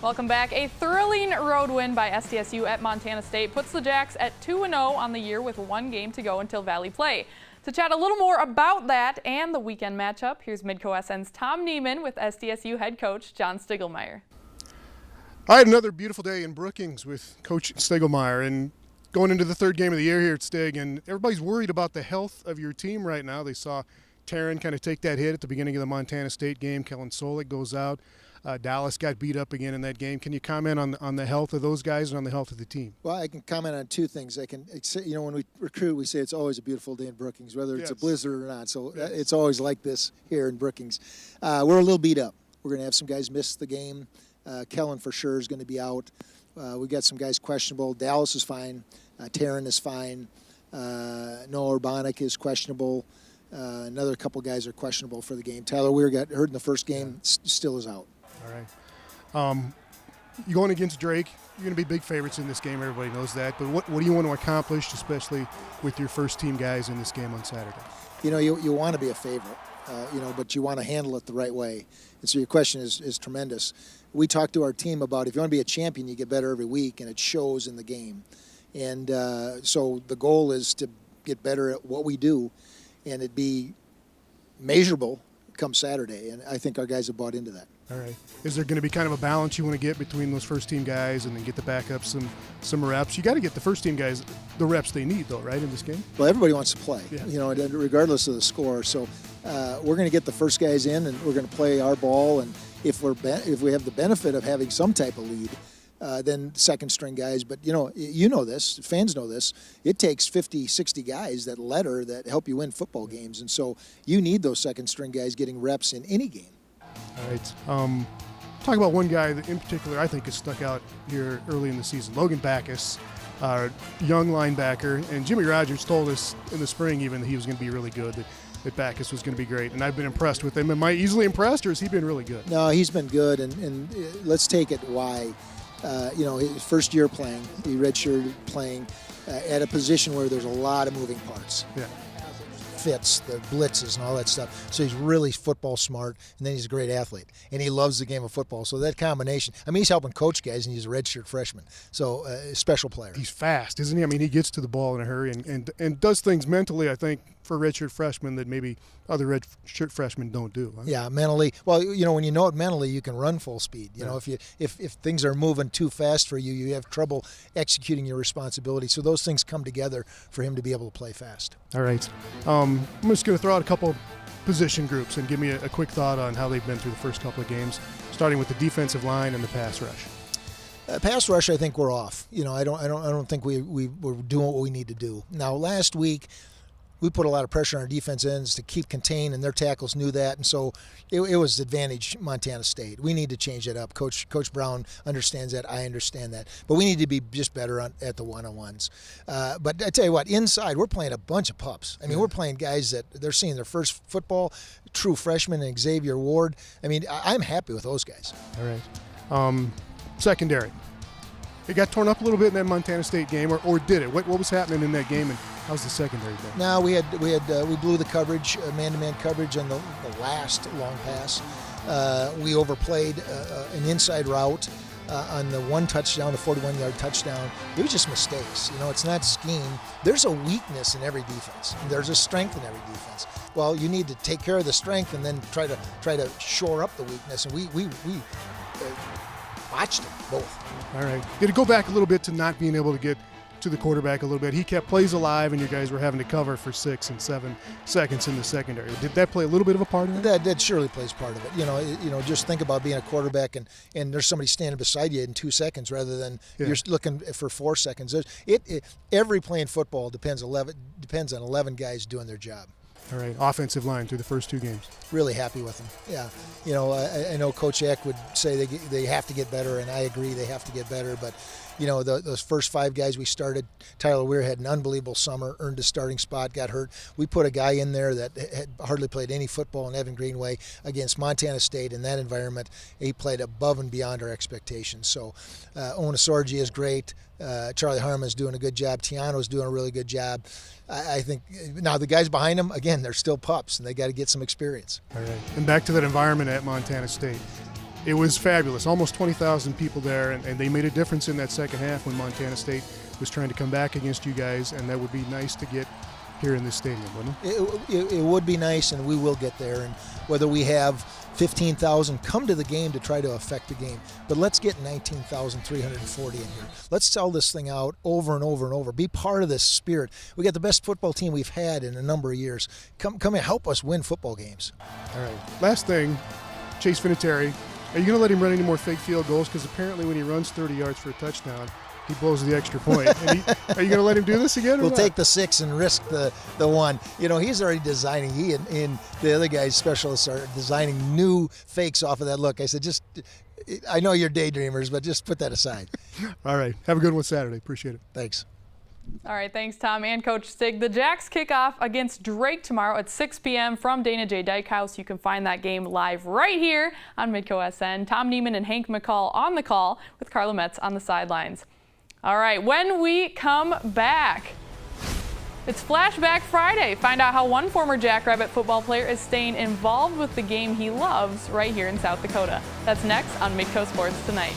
Welcome back. A thrilling road win by SDSU at Montana State puts the Jacks at 2-0 on the year with one game to go until Valley play. To chat a little more about that and the weekend matchup, here's Midco SN's Tom Nieman with SDSU head coach John Stiegelmeier. I had another beautiful day in Brookings with Coach Stiegelmeier, and going into the third game of the year here at Stig, and everybody's worried about the health of your team right now. They saw Taryn kind of take that hit at the beginning of the Montana State game. Kellen Solik goes out. Dallas got beat up again in that game. Can you comment on the health of those guys and on the health of the team? Well, I can comment on two things. When we recruit, we say it's always a beautiful day in Brookings, whether it's a blizzard or not. So it's always like this here in Brookings. We're a little beat up. We're going to have some guys miss the game. Kellen for sure is going to be out. We got some guys questionable. Dallas is fine. Taryn is fine. Noah Urbanik is questionable. Another couple guys are questionable for the game. Tyler Weir got hurt in the first game, still is out. All right. You're going against Drake. You're going to be big favorites in this game. Everybody knows that. But what do you want to accomplish, especially with your first team guys in this game on Saturday? You want to be a favorite, but you want to handle it the right way. And so your question is tremendous. We talked to our team about if you want to be a champion, you get better every week, and it shows in the game. And so the goal is to get better at what we do, and it be measurable come Saturday. And I think our guys have bought into that. All right. Is there going to be kind of a balance you want to get between those first-team guys and then get the backups some reps? You got to get the first-team guys the reps they need, though, right, in this game? Well, everybody wants to play, yeah. Regardless of the score. So we're going to get the first guys in, and we're going to play our ball. And if we have the benefit of having some type of lead, then second-string guys. But, you know this, fans know this, it takes 50, 60 guys that help you win football games. And so you need those second-string guys getting reps in any game. All right. Talk about one guy that in particular I think has stuck out here early in the season, Logan Backus, young linebacker. And Jimmy Rogers told us in the spring even that he was going to be really good, that Backus was going to be great. And I've been impressed with him. Am I easily impressed, or has he been really good? No, he's been good. And let's take it why. His first year playing, he redshirted playing at a position where there's a lot of moving parts. Yeah. Fits, the blitzes and all that stuff. So he's really football smart, and then he's a great athlete. And he loves the game of football. So that combination, he's helping coach guys, and he's a redshirt freshman. So special player. He's fast, isn't he? He gets to the ball in a hurry and does things mentally, I think, for redshirt freshmen that maybe other redshirt freshmen don't do. Huh? Yeah, mentally. Well, when you know it mentally, you can run full speed. If things are moving too fast for you, you have trouble executing your responsibility. So those things come together for him to be able to play fast. All right. I'm just going to throw out a couple position groups and give me a quick thought on how they've been through the first couple of games, starting with the defensive line and the pass rush. Pass rush, I think we're off. I don't think we're doing what we need to do. Now, last week, we put a lot of pressure on our defense ends to keep contained, and their tackles knew that, and so it was advantage Montana State. We need to change that up. Coach Brown understands that. I understand that. But we need to be just better at the one-on-ones. But I tell you what, inside, we're playing a bunch of pups. We're playing guys that they're seeing their first football, true freshmen, and Xavier Ward. I'm happy with those guys. All right. Secondary. It got torn up a little bit in that Montana State game, or did it? What was happening in that game, and how's the secondary been? No, we blew the coverage, man-to-man coverage on the last long pass. We overplayed an inside route on the one touchdown, the 41-yard touchdown. It was just mistakes. It's not scheme. There's a weakness in every defense. There's a strength in every defense. Well, you need to take care of the strength and then try to shore up the weakness. And we botched it both. All right. Did it go back a little bit to not being able to get to the quarterback a little bit? He kept plays alive, and you guys were having to cover for 6 and 7 seconds in the secondary. Did that play a little bit of a part of it? That surely plays part of it. Just think about being a quarterback and there's somebody standing beside you in 2 seconds rather than you're looking for 4 seconds. Every play in football depends on 11 guys doing their job. All right, offensive line through the first 2 games. Really happy with them. Yeah, I know Coach Eck would say they have to get better, and I agree they have to get better. But those first 5 guys we started, Tyler Weir had an unbelievable summer, earned a starting spot, got hurt. We put a guy in there that had hardly played any football in Evan Greenway against Montana State in that environment. He played above and beyond our expectations. So Onasorgi is great. Charlie Harmon's doing a good job. Tiano's doing a really good job. I think now the guys behind him, again, they're still pups, and they got to get some experience. All right. And back to that environment at Montana State. It was fabulous. Almost 20,000 people there, and they made a difference in that second half when Montana State was trying to come back against you guys, and that would be nice to get here in this stadium, wouldn't it? It would be nice, and we will get there. And whether we have 15,000 come to the game to try to affect the game, but let's get 19,340 in here. Let's sell this thing out over and over and over. Be part of this spirit. We got the best football team we've had in a number of years. Come and help us win football games. All right. Last thing, Chase Vinatieri. Are you going to let him run any more fake field goals? Because apparently when he runs 30 yards for a touchdown, he blows the extra point. And are you going to let him do this again? We'll take the 6 and risk the 1. You know, he's already designing. He and the other guys, specialists, are designing new fakes off of that look. I said, I know you're daydreamers, but just put that aside. All right. Have a good one Saturday. Appreciate it. Thanks. All right, thanks, Tom and Coach Stig. The Jacks kick off against Drake tomorrow at 6 p.m. from Dana J. Dykehouse. You can find that game live right here on Midco SN. Tom Nieman and Hank McCall on the call with Carla Metz on the sidelines. All right, when we come back, it's Flashback Friday. Find out how one former Jackrabbit football player is staying involved with the game he loves right here in South Dakota. That's next on Midco Sports Tonight.